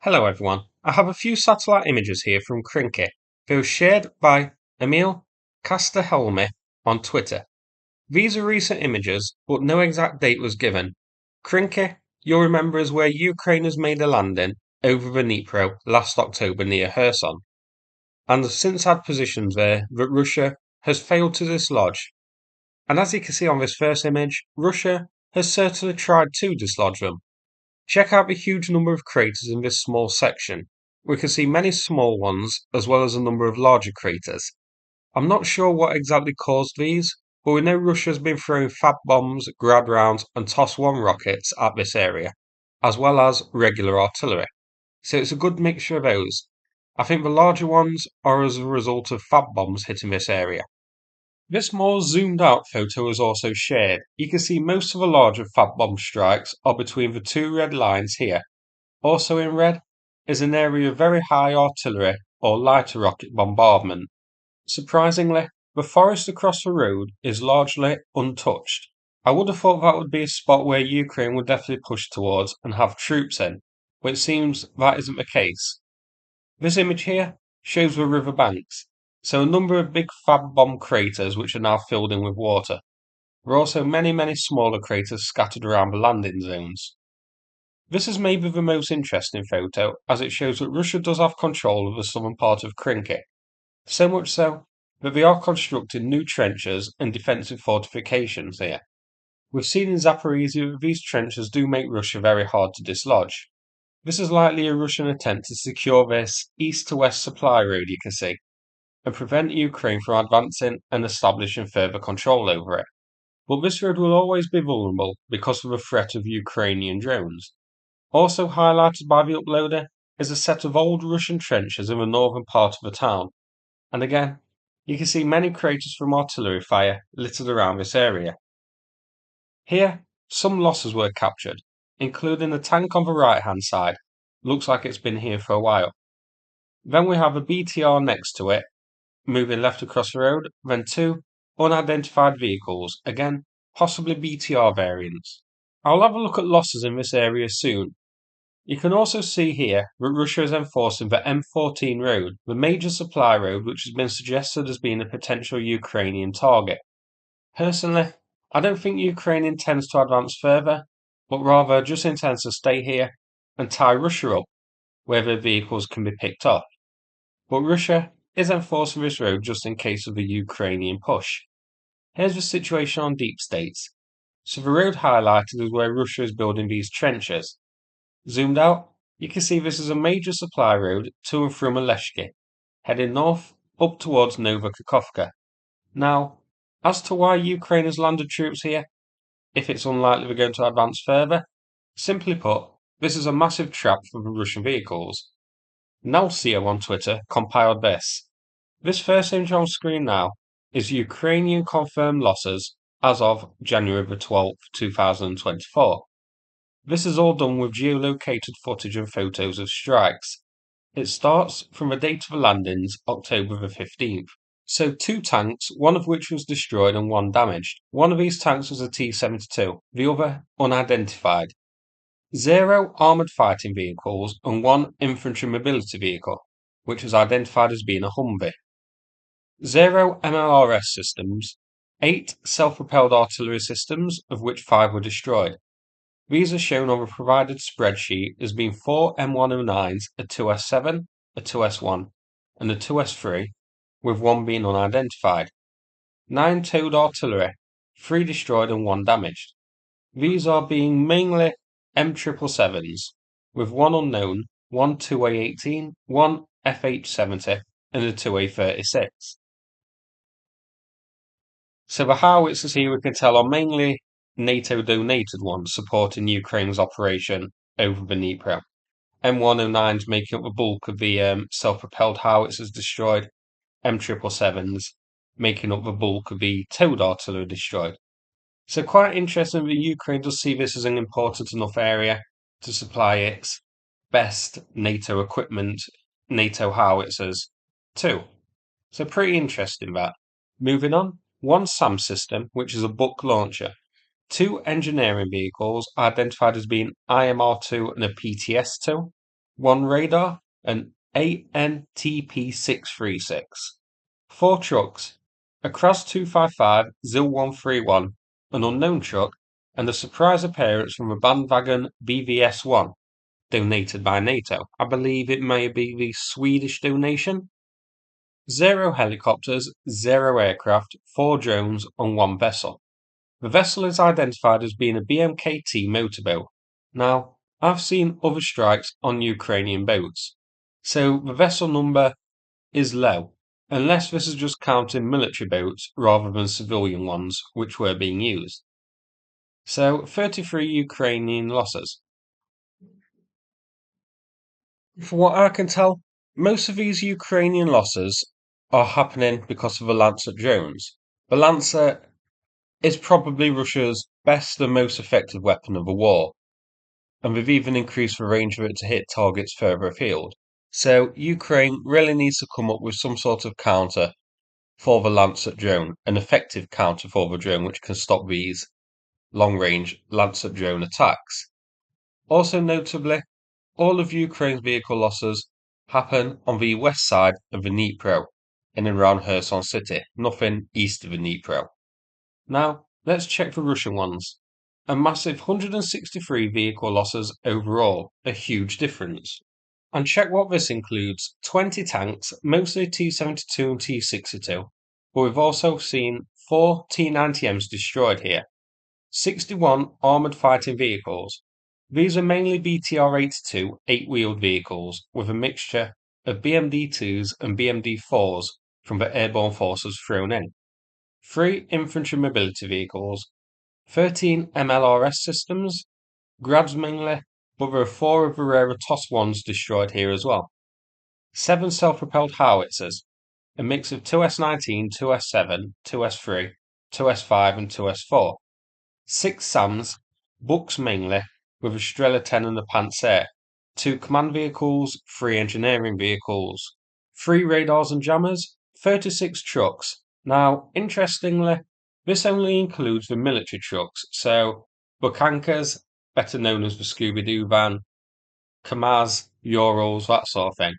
Hello everyone, I have a few satellite images here from Krynky. They were shared by Emil Castellhelme on Twitter. These are recent images, but no exact date was given. Krynky, you'll remember, is where Ukraine has made a landing over the Dnipro last October near Kherson, and has since had positions there that Russia has failed to dislodge. And as you can see on this first image, Russia has certainly tried to dislodge them. Check out the huge number of craters in this small section. We can see many small ones, as well as a number of larger craters. I'm not sure what exactly caused these, but we know Russia's been throwing fab bombs, grad rounds, and TOS-1 rockets at this area, as well as regular artillery. So it's a good mixture of those. I think the larger ones are as a result of fab bombs hitting this area. This more zoomed out photo is also shared. You can see most of the larger fab bomb strikes are between the two red lines here. Also in red is an area of very high artillery or lighter rocket bombardment. Surprisingly, the forest across the road is largely untouched. I would have thought that would be a spot where Ukraine would definitely push towards and have troops in, but it seems that isn't the case. This image here shows the river banks, so a number of big fab bomb craters which are now filled in with water. There are also many smaller craters scattered around the landing zones. This is maybe the most interesting photo, as it shows that Russia does have control of the southern part of Krynky, so much so that they are constructing new trenches and defensive fortifications here. We've seen in Zaporizhia that these trenches do make Russia very hard to dislodge. This is likely a Russian attempt to secure this east to west supply road you can see, and prevent Ukraine from advancing and establishing further control over it. But this road will always be vulnerable because of the threat of Ukrainian drones. Also highlighted by the uploader is a set of old Russian trenches in the northern part of the town, and again, you can see many craters from artillery fire littered around this area. Here, some losses were captured, including a tank on the right hand side. Looks like it's been here for a while. Then we have a BTR next to it, moving left across the road, then two unidentified vehicles, again, possibly BTR variants. I'll have a look at losses in this area soon. You can also see here that Russia is enforcing the M14 road, the major supply road which has been suggested as being a potential Ukrainian target. Personally, I don't think Ukraine intends to advance further, but rather just intends to stay here and tie Russia up, where their vehicles can be picked up. But Russia is enforcing this road just in case of a Ukrainian push. Here's the situation on deep states. So the road highlighted is where Russia is building these trenches. Zoomed out, you can see this is a major supply road to and from Oleshki, heading north up towards Nova Kakhovka. Now, as to why Ukraine has landed troops here, if it's unlikely they're going to advance further, simply put, this is a massive trap for the Russian vehicles. Nalcio on Twitter compiled this. This first image on screen now is Ukrainian confirmed losses as of January the 12th, 2024. This is all done with geolocated footage and photos of strikes. It starts from the date of the landings, October the 15th. So two tanks, one of which was destroyed and one damaged. One of these tanks was a T-72, the other unidentified. 0 armoured fighting vehicles and 1 infantry mobility vehicle, which was identified as being a Humvee. 0 MLRS systems, 8 self-propelled artillery systems, of which 5 were destroyed. These are shown on the provided spreadsheet as being 4 M109s, a 2S7, a 2S1, and a 2S3, with 1 being unidentified. 9 towed artillery, 3 destroyed and 1 damaged. These are being mainly M777s, with 1 unknown, 1 2A18, 1 FH70, and a 2A36. So the howitzers here we can tell are mainly NATO-donated ones supporting Ukraine's operation over the Dnipro. M109s making up the bulk of the self-propelled howitzers destroyed, M777s making up the bulk of the towed artillery destroyed. So quite interesting that Ukraine does see this as an important enough area to supply its best NATO equipment, NATO howitzers, too. So pretty interesting that. Moving on, 1 SAM system, which is a Buk launcher. 2 engineering vehicles identified as being IMR2 and a PTS2. 1 radar, an ANTP-636, 4 trucks, a Kras 255 ZIL-131, an unknown truck, and a surprise appearance from a bandwagon BVS-1, donated by NATO. I believe it may be the Swedish donation. 0 helicopters, 0 aircraft, 4 drones, and 1 vessel. The vessel is identified as being a BMKT motorboat. Now, I've seen other strikes on Ukrainian boats, so the vessel number is low, unless this is just counting military boats rather than civilian ones which were being used. So, 33 Ukrainian losses. From what I can tell, most of these Ukrainian losses are happening because of the Lancet drones. The Lancet is probably Russia's best and most effective weapon of the war, and they've even increased the range of it to hit targets further afield. So Ukraine really needs to come up with some sort of counter for the Lancet drone, an effective counter for the drone which can stop these long-range Lancet drone attacks. Also notably, all of Ukraine's vehicle losses happen on the west side of the Dnipro, in and around Kherson city, nothing east of the Dnipro. Now, let's check the Russian ones. A massive 163 vehicle losses overall, a huge difference. And check what this includes: 20 tanks, mostly T-72 and T-62, but we've also seen 4 T-90Ms destroyed here. 61 armoured fighting vehicles. These are mainly BTR-82 8-wheeled vehicles with a mixture of BMD-2s and BMD-4s from the airborne forces thrown in. 3 infantry mobility vehicles, 13 MLRS systems, Grads mainly, but there are 4 of the rarer TOS-1s destroyed here as well. 7 self-propelled howitzers, a mix of 2S-19, 2S-7, 2S-3, 2S-5 and 2S-4. 6 SAMs, Buks mainly, with a Strela 10 and a Panzer, 2 command vehicles, 3 engineering vehicles, 3 radars and jammers, 36 trucks. Now, interestingly, this only includes the military trucks, so Bukankas, better known as the Scooby-Doo van, Kamaz, Urals, that sort of thing.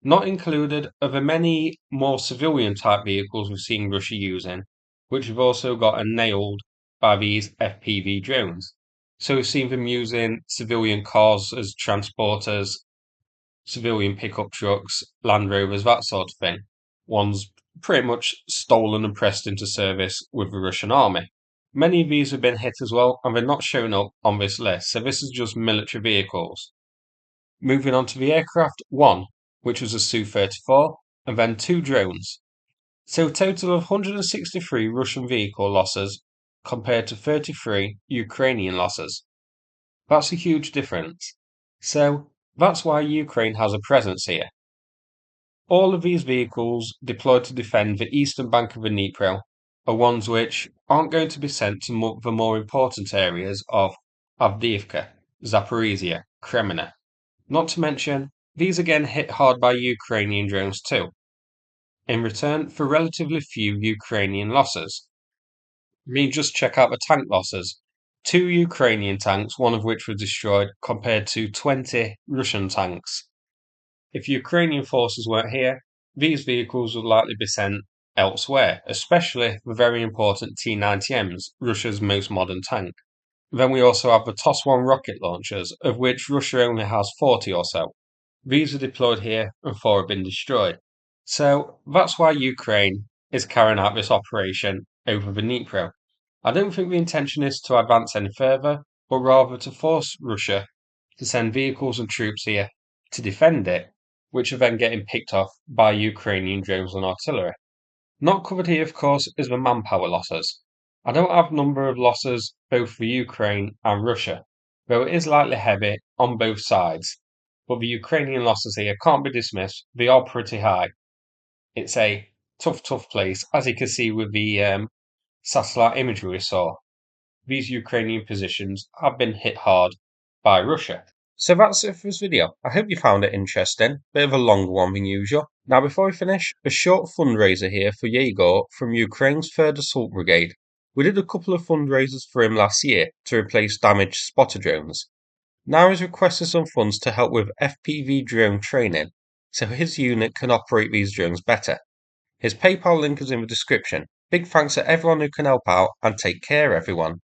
Not included are the many more civilian type vehicles we've seen Russia using, which have also gotten nailed by these FPV drones. So we've seen them using civilian cars as transporters, civilian pickup trucks, Land Rovers, that sort of thing. Ones pretty much stolen and pressed into service with the Russian army. Many of these have been hit as well, and they're not shown up on this list, so this is just military vehicles. Moving on to the aircraft, 1, which was a Su-34, and then 2 drones. So a total of 163 Russian vehicle losses compared to 33 Ukrainian losses. That's a huge difference. So that's why Ukraine has a presence here. All of these vehicles deployed to defend the eastern bank of the Dnipro are ones which aren't going to be sent to the more important areas of Avdiivka, Zaporizhia, Kreminna. Not to mention, these again hit hard by Ukrainian drones too, in return for relatively few Ukrainian losses. Just check out the tank losses. 2 Ukrainian tanks, one of which was destroyed, compared to 20 Russian tanks. If Ukrainian forces weren't here, these vehicles would likely be sent elsewhere, especially the very important T-90Ms, Russia's most modern tank. Then we also have the TOS-1 rocket launchers, of which Russia only has 40 or so. These are deployed here and 4 have been destroyed. So that's why Ukraine is carrying out this operation over the Dnipro. I don't think the intention is to advance any further, but rather to force Russia to send vehicles and troops here to defend it, which are then getting picked off by Ukrainian drones and artillery. Not covered here, of course, is the manpower losses. I don't have number of losses both for Ukraine and Russia, though it is likely heavy on both sides. But the Ukrainian losses here can't be dismissed, they are pretty high. It's a tough place, as you can see with the satellite imagery we saw. These Ukrainian positions have been hit hard by Russia. So that's it for this video. I hope you found it interesting. Bit of a longer one than usual. Now before we finish, a short fundraiser here for Yegor from Ukraine's 3rd Assault Brigade. We did a couple of fundraisers for him last year to replace damaged spotter drones. Now he's requested some funds to help with FPV drone training, so his unit can operate these drones better. His PayPal link is in the description. Big thanks to everyone who can help out, and take care everyone.